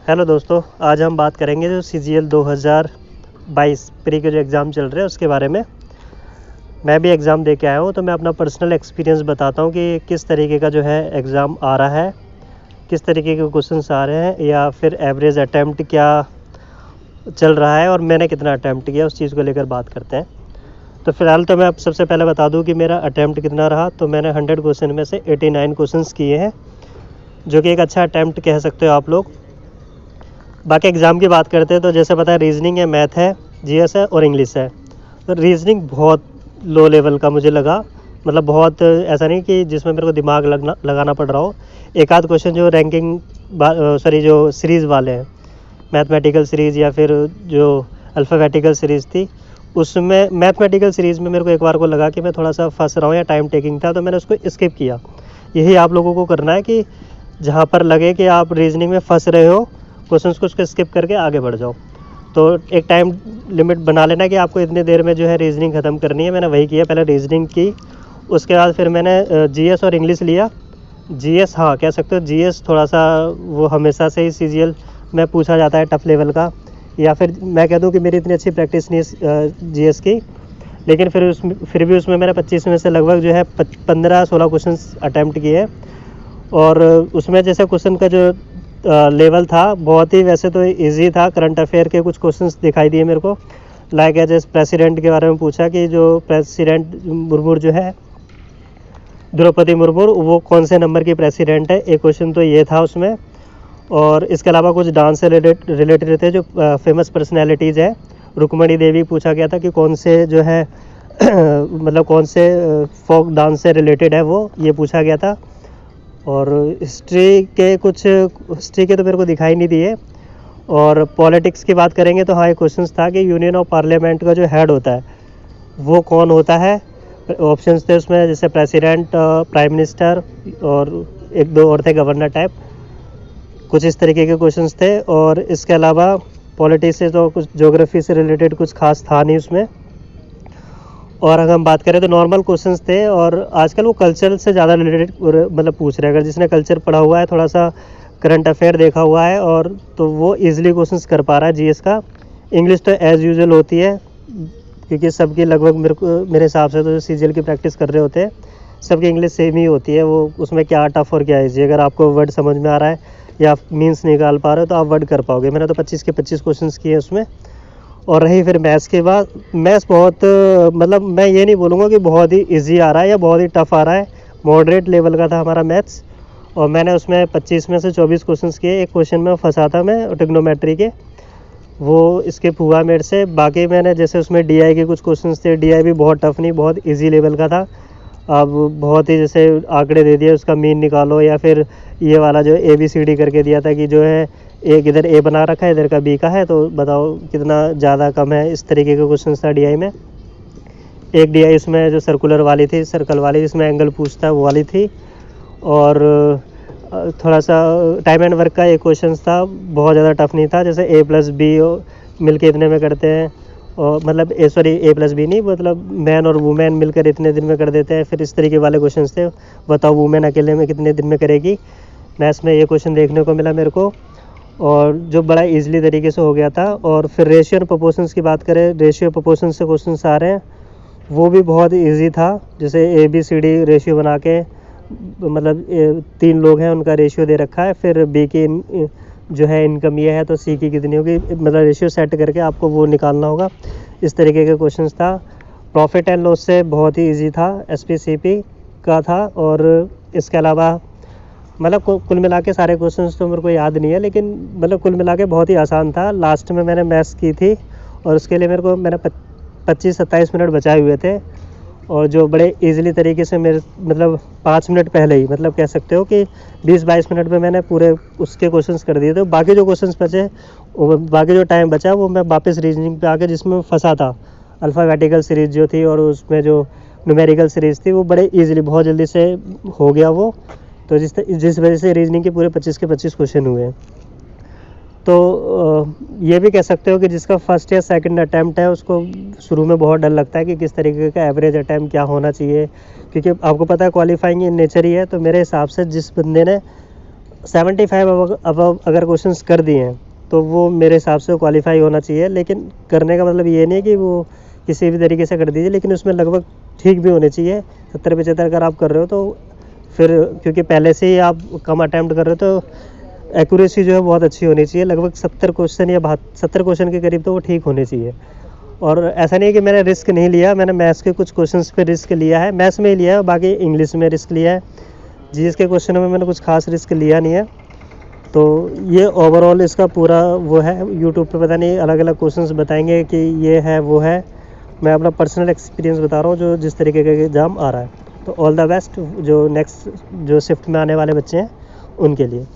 Hello दोस्तों, आज हम बात करेंगे जो CGL 2022 प्री के जो एग्ज़ाम चल रहे हैं उसके बारे में। मैं भी एग्ज़ाम दे के आया हूँ, तो मैं अपना पर्सनल एक्सपीरियंस बताता हूँ कि किस तरीके का जो है एग्ज़ाम आ रहा है, किस तरीके के क्वेश्चंस आ रहे हैं, या फिर एवरेज अटैम्प्ट क्या चल रहा है और मैंने कितना अटैम्प्ट किया, उस चीज़ को लेकर बात करते हैं। तो फ़िलहाल तो मैं अब सबसे पहले बता दूँ कि मेरा अटैम्प्ट कितना रहा। तो मैंने 100 क्वेश्चन में से 89 क्वेश्चंस किए हैं, जो कि एक अच्छा अटैम्प्ट कह सकते हो आप लोग। बाकी एग्ज़ाम की बात करते हैं तो जैसे पता है, रीजनिंग है, मैथ है, जीएस है और इंग्लिश है। तो रीजनिंग बहुत लो लेवल का मुझे लगा, मतलब बहुत ऐसा नहीं कि जिसमें मेरे को दिमाग लगाना पड़ रहा हो। एक आध क्वेश्चन जो रैंकिंग जो सीरीज़ वाले हैं, मैथमेटिकल सीरीज़ या फिर जो अल्फ़ाबेटिकल सीरीज़ थी, उसमें मैथमेटिकल सीरीज़ में मेरे को एक बार को लगा कि मैं थोड़ा सा फंस रहा हूँ या टाइम टेकिंग था, तो मैंने उसको स्किप किया। यही आप लोगों को करना है कि जहाँ पर लगे कि आप रीजनिंग में फंस रहे हो, क्वेश्चंस को उसको स्किप करके आगे बढ़ जाओ। तो एक टाइम लिमिट बना लेना कि आपको इतनी देर में जो है रीजनिंग ख़त्म करनी है। मैंने वही किया, पहले रीजनिंग की, उसके बाद फिर मैंने जीएस और इंग्लिश लिया। जीएस, हाँ कह सकते हो, जीएस थोड़ा सा वो हमेशा से ही सीजीएल में पूछा जाता है टफ़ लेवल का, या फिर मैं कह दूँ कि मेरी इतनी अच्छी प्रैक्टिस नहीं है जीएस की, लेकिन फिर भी उसमें मैंने 25 में से लगभग जो है 15-16 क्वेश्चन अटैम्प्ट किए। और उसमें जैसे क्वेश्चन का जो लेवल था, बहुत ही वैसे तो इजी था। करंट अफेयर के कुछ क्वेश्चंस दिखाई दिए मेरे को, लाइक जैसे प्रेसिडेंट के बारे में पूछा कि जो प्रेसिडेंट मुर्मू जो है, द्रौपदी मुर्मू, वो कौन से नंबर की प्रेसिडेंट है, एक क्वेश्चन तो ये था उसमें। और इसके अलावा कुछ डांस से रिलेटेड थे, जो फेमस पर्सनैलिटीज़ है। रुक्मणी देवी पूछा गया था कि कौन से जो है मतलब कौन से फोक डांस से रिलेटेड है वो, ये पूछा गया था। और हिस्ट्री के तो मेरे को दिखाई नहीं दिए। और पॉलिटिक्स की बात करेंगे तो हाँ, एक क्वेश्चन था कि यूनियन ऑफ पार्लियामेंट का जो हेड होता है वो कौन होता है। ऑप्शंस थे उसमें, जैसे प्रेसिडेंट, प्राइम मिनिस्टर, और एक दो और थे गवर्नर टाइप, कुछ इस तरीके के क्वेश्चंस थे। और इसके अलावा पॉलिटिक्स से तो कुछ ज्योग्राफी से रिलेटेड कुछ खास था नहीं उसमें। और अगर हम बात करें तो नॉर्मल क्वेश्चंस थे। और आजकल वो कल्चर से ज़्यादा रिलेटेड मतलब पूछ रहे हैं। अगर जिसने कल्चर पढ़ा हुआ है, थोड़ा सा करंट अफेयर देखा हुआ है, और तो वो इजीली क्वेश्चंस कर पा रहा है जीएस का। इंग्लिश तो एज़ यूजुअल होती है, क्योंकि सबकी लगभग मेरे हिसाब से तो जो सीजीएल की प्रैक्टिस कर रहे होते हैं, सबकी इंग्लिश सेम ही होती है। वो उसमें क्या टफ और क्या ईजी, अगर आपको वर्ड समझ में आ रहा है या मीन्स निकाल पा रहे हो तो आप वर्ड कर पाओगे। मैंने तो 25 के 25 क्वेश्चन किए उसमें। और रही फिर मैथ्स के बाद, मैथ्स बहुत मतलब मैं ये नहीं बोलूँगा कि बहुत ही इजी आ रहा है या बहुत ही टफ आ रहा है, मॉडरेट लेवल का था हमारा मैथ्स। और मैंने उसमें 25 में से 24 क्वेश्चंस किए। एक क्वेश्चन में फंसा था मैं, ट्रिग्नोमेट्री के, वो स्किप हुआ मेरे से। बाकी मैंने जैसे उसमें डीआई के कुछ क्वेश्चंस थे, डीआई भी बहुत टफ नहीं, बहुत इजी लेवल का था। अब बहुत ही जैसे आंकड़े दे दिए, उसका मीन निकालो, या फिर ये वाला जो ABCD करके दिया था कि जो है एक इधर ए बना रखा है, इधर का बी का है, तो बताओ कितना ज़्यादा कम है। इस तरीके के क्वेश्चन था डीआई में। एक डीआई उसमें जो सर्कुलर वाली थी, सर्कल वाली, जिसमें एंगल पूछता है, वो वाली थी। और थोड़ा सा टाइम एंड वर्क का एक क्वेश्चन था, बहुत ज़्यादा टफ नहीं था। जैसे A+B मिलके इतने में करते हैं, और मतलब A+B नहीं, मतलब मैन और वुमेन मिलकर इतने दिन में कर देते हैं। फिर इस तरीके वाले क्वेश्चन थे, बताओ वुमेन अकेले में कितने दिन में करेगी। मैथ्स में ये क्वेश्चन देखने को मिला मेरे को, और जो बड़ा इजीली तरीके से हो गया था। और फिर रेशियो और प्रोपोर्शंस की बात करें, रेशियो प्रोपोर्शन से क्वेश्चन आ रहे हैं, वो भी बहुत ईजी था। जैसे ABCD रेशियो बना के, मतलब 3 लोग हैं, उनका रेशियो दे रखा है, फिर B की जो है इनकम ये है, तो C की कितनी होगी, मतलब रेशियो सेट करके आपको वो निकालना होगा। इस तरीके के क्वेश्चंस था। प्रॉफिट एंड लॉस से बहुत ही इजी था, SPCP का था। और इसके अलावा मतलब कुल मिला के सारे क्वेश्चंस तो मेरे को याद नहीं है, लेकिन मतलब कुल मिला के बहुत ही आसान था। लास्ट में मैंने मैथ्स की थी, और उसके लिए मैंने 25-27 मिनट बचाए हुए थे। और जो बड़े इजीली तरीके से मेरे मतलब 5 मिनट पहले ही, मतलब कह सकते हो कि 20-22 मिनट में मैंने पूरे उसके क्वेश्चंस कर दिए थे। बाकी जो क्वेश्चंस बचे, बाकी जो टाइम बचा, वो मैं वापस रीजनिंग पे आके, जिसमें फंसा था, अल्फ़ाबेटिकल सीरीज़ जो थी, और उसमें जो न्यूमेरिकल सीरीज़ थी, वो बड़े ईजिली बहुत जल्दी से हो गया वो। तो जिस वजह से रीजनिंग के पूरे 25 के 25 क्वेश्चन हुए। तो ये भी कह सकते हो कि जिसका फर्स्ट या सेकंड अटैम्प्ट है, उसको शुरू में बहुत डर लगता है कि किस तरीके का एवरेज अटैम्प्ट क्या होना चाहिए, क्योंकि आपको पता है क्वालिफाइंग इन नेचर ही है। तो मेरे हिसाब से जिस बंदे ने 75 अब अगर क्वेश्चंस कर दिए हैं तो वो मेरे हिसाब से क्वालिफाई होना चाहिए। लेकिन करने का मतलब ये नहीं है कि वो किसी भी तरीके से कर दीजिए, लेकिन उसमें लगभग ठीक भी होने चाहिए। 70-75 अगर आप कर रहे हो तो फिर, क्योंकि पहले से ही आप कम अटैम्प्ट कर रहे हो तो एक्यूरेसी जो है बहुत अच्छी होनी चाहिए। लगभग 70 क्वेश्चन या 70 क्वेश्चन के करीब तो वो ठीक होने चाहिए। और ऐसा नहीं है कि मैंने रिस्क नहीं लिया, मैंने मैथ्स के कुछ क्वेश्चंस पे रिस्क लिया है, मैथ्स में ही लिया है, बाकी इंग्लिश में रिस्क लिया है। जीएस के क्वेश्चनों में मैंने कुछ खास रिस्क लिया नहीं है। तो ये ओवरऑल इसका पूरा वो है। यूट्यूब पे पता नहीं अलग अलग क्वेश्चंस बताएंगे कि ये है वो है, मैं अपना पर्सनल एक्सपीरियंस बता रहा हूँ जो जिस तरीके का एग्ज़ाम आ रहा है। तो ऑल द बेस्ट जो नेक्स्ट जो शिफ्ट में आने वाले बच्चे हैं उनके लिए।